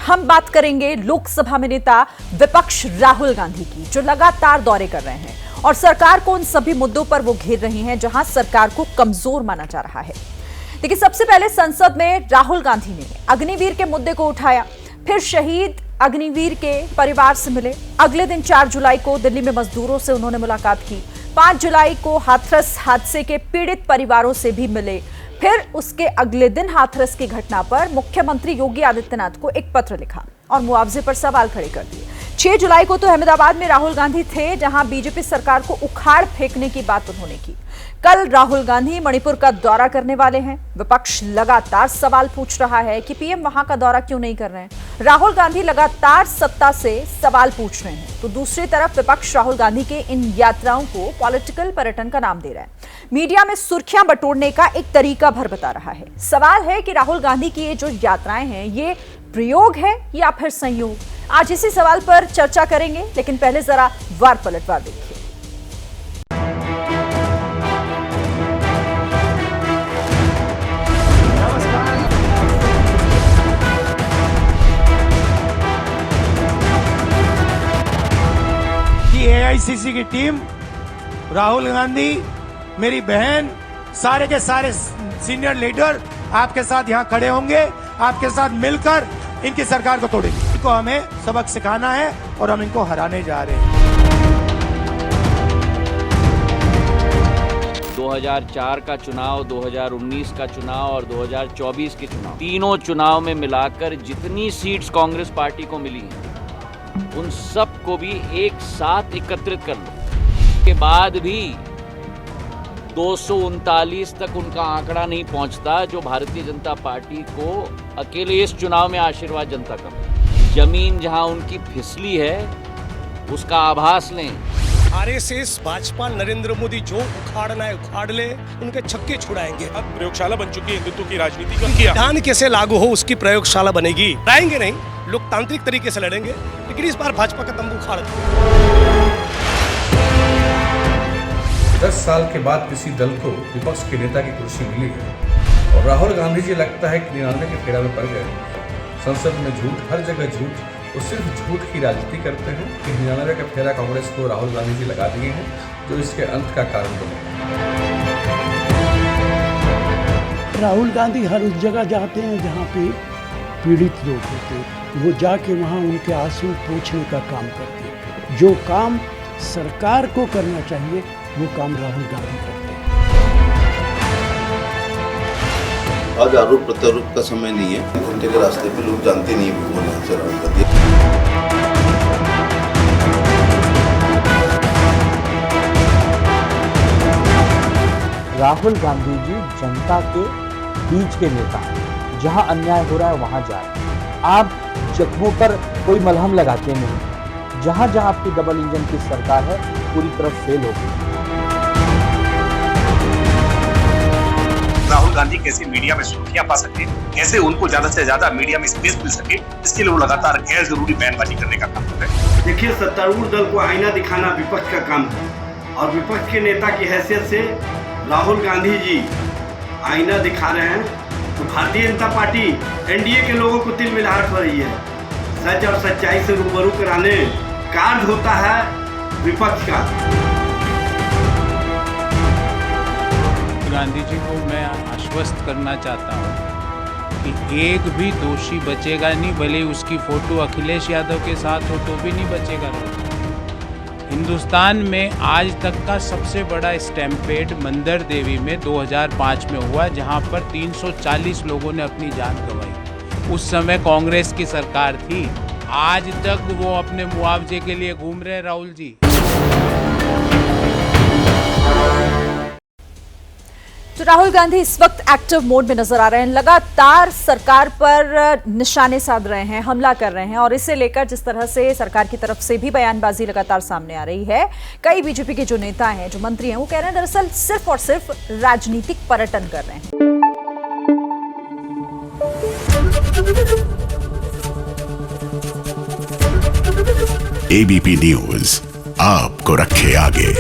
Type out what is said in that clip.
हम बात करेंगे लोकसभा में नेता विपक्ष राहुल गांधी की, जो लगातार दौरे कर रहे हैं और सरकार को उन सभी मुद्दों पर वो घेर रही हैं जहां सरकार को कमजोर माना जा रहा है। देखिए, सबसे पहले संसद में राहुल गांधी ने अग्निवीर के मुद्दे को उठाया, फिर शहीद अग्निवीर के परिवार से मिले। अगले दिन 4 जुलाई को दिल्ली में मजदूरों से उन्होंने मुलाकात की। 5 जुलाई को हाथरस हादसे के पीड़ित परिवारों से भी मिले। फिर उसके अगले दिन हाथरस की घटना पर मुख्यमंत्री योगी आदित्यनाथ को एक पत्र लिखा और मुआवजे पर सवाल खड़े कर दिए। 6 जुलाई को तो अहमदाबाद में राहुल गांधी थे, जहां बीजेपी सरकार को उखाड़ फेंकने की बात उन्होंने की। कल राहुल गांधी मणिपुर का दौरा करने वाले हैं। विपक्ष लगातार सवाल पूछ रहा है कि पीएम वहां का दौरा क्यों नहीं कर रहे हैं। राहुल गांधी लगातार सत्ता से सवाल पूछ रहे हैं, तो दूसरी तरफ विपक्ष राहुल गांधी के इन यात्राओं को पॉलिटिकल पर्यटन का नाम दे रहा है। मीडिया में सुर्खियां बटोरने का एक तरीका भर बता रहा है। सवाल है कि राहुल गांधी की ये जो यात्राएं हैं, ये प्रयोग है या फिर संयोग। आज इसी सवाल पर चर्चा करेंगे, लेकिन पहले जरा वार पलटवार देखिए। एआईसीसी की टीम, राहुल गांधी, मेरी बहन, सारे के सारे सीनियर लीडर आपके साथ यहाँ खड़े होंगे, आपके साथ मिलकर इनकी सरकार को तोड़ेंगे। इनको हमें सबक सिखाना है और हम इनको हराने जा रहे हैं। 2004 का चुनाव, 2019 का चुनाव और 2024 के चुनाव, तीनों चुनाव में मिलाकर जितनी सीट्स कांग्रेस पार्टी को मिली हैं, उन सब को भी एक साथ एकत्रित कर लो। के बाद भी 239 तक उनका आंकड़ा नहीं पहुंचता, जो भारतीय जनता पार्टी को अकेले इस चुनाव में आशीर्वाद जनता का। जमीन जहां उनकी फिसली है, उसका आभास लें। आरएसएस, भाजपा, नरेंद्र मोदी जो उखाड़ना है उखाड़ ले, उनके छक्के छुड़ाएंगे। अब प्रयोगशाला बन चुकी है हिंदुत्व की राजनीति का। संविधान कैसे लागू हो उसकी प्रयोगशाला बनेगी। लड़ाएंगे नहीं, लोकतांत्रिक तरीके से लड़ेंगे, लेकिन इस बार भाजपा का तंबू उखाड़ देंगे। 10 साल के बाद किसी दल को विपक्ष के नेता की कुर्सी मिली है और राहुल गांधी जी लगता है कि 99 के फेरा में पड़ गए। संसद में झूठ, हर जगह झूठ, वो सिर्फ झूठ की राजनीति करते हैं कि 99 का फेरा कांग्रेस को राहुल गांधी जी लगा दिए हैं, जो इसके अंत का कारण बने। राहुल गांधी हर उस जगह जाते हैं जहाँ पे पीड़ित लोग होते हैं, वो जाके वहाँ उनके आंसू पोंछने का काम करते हैं। जो काम सरकार को करना चाहिए, वो काम राहुल गांधी करते हैं। आज आरोप प्रत्यारोप का समय नहीं है। घंटे के रास्ते पे लोग जानते नहीं है कौन यहाँ से राहुल गांधी। राहुल गांधी जी जनता के बीच के नेता हैं। जहां अन्याय हो रहा है वहां जाए। आप जख्मों पर कोई मलहम लगाते नहीं। जहां जहां आपकी डबल इंजन की सरकार है, पूरी तरह फेल हो गई। राहुल गांधी कैसे मीडिया में सुर्खियां पा सके, कैसे उनको ज्यादा से ज्यादा मीडिया में स्पेस मिल सके, इसके लिए वो लगातार गैर जरूरी बयानबाजी करने का काम कर रहे हैं। देखिए, सत्तारूढ़ दल को आईना दिखाना विपक्ष का काम है और विपक्ष के नेता की हैसियत से राहुल गांधी जी आईना दिखा रहे हैं, तो भारतीय जनता पार्टी एनडीए के लोगों को तिलमिलाहट हो रही है। सच और सच्चाई से रूबरू कराने कार्य होता है विपक्ष का। गांधी जी को मैं आश्वस्त करना चाहता हूं कि एक भी दोषी बचेगा नहीं, भले उसकी फोटो अखिलेश यादव के साथ हो तो भी नहीं बचेगा। हिंदुस्तान में आज तक का सबसे बड़ा स्टैम्पेड मंदर देवी में 2005 में हुआ, जहां पर 340 लोगों ने अपनी जान गंवाई। उस समय कांग्रेस की सरकार थी। आज तक वो अपने मुआवजे के लिए घूम रहे राहुल जी। तो राहुल गांधी इस वक्त एक्टिव मोड में नजर आ रहे हैं, लगातार सरकार पर निशाने साध रहे हैं, हमला कर रहे हैं और इसे लेकर जिस तरह से सरकार की तरफ से भी बयानबाजी लगातार सामने आ रही है। कई बीजेपी के जो नेता हैं, जो मंत्री हैं, वो कह रहे हैं दरअसल सिर्फ और सिर्फ राजनीतिक पर्यटन कर रहे हैं। एबीपी न्यूज आपको रखे आगे।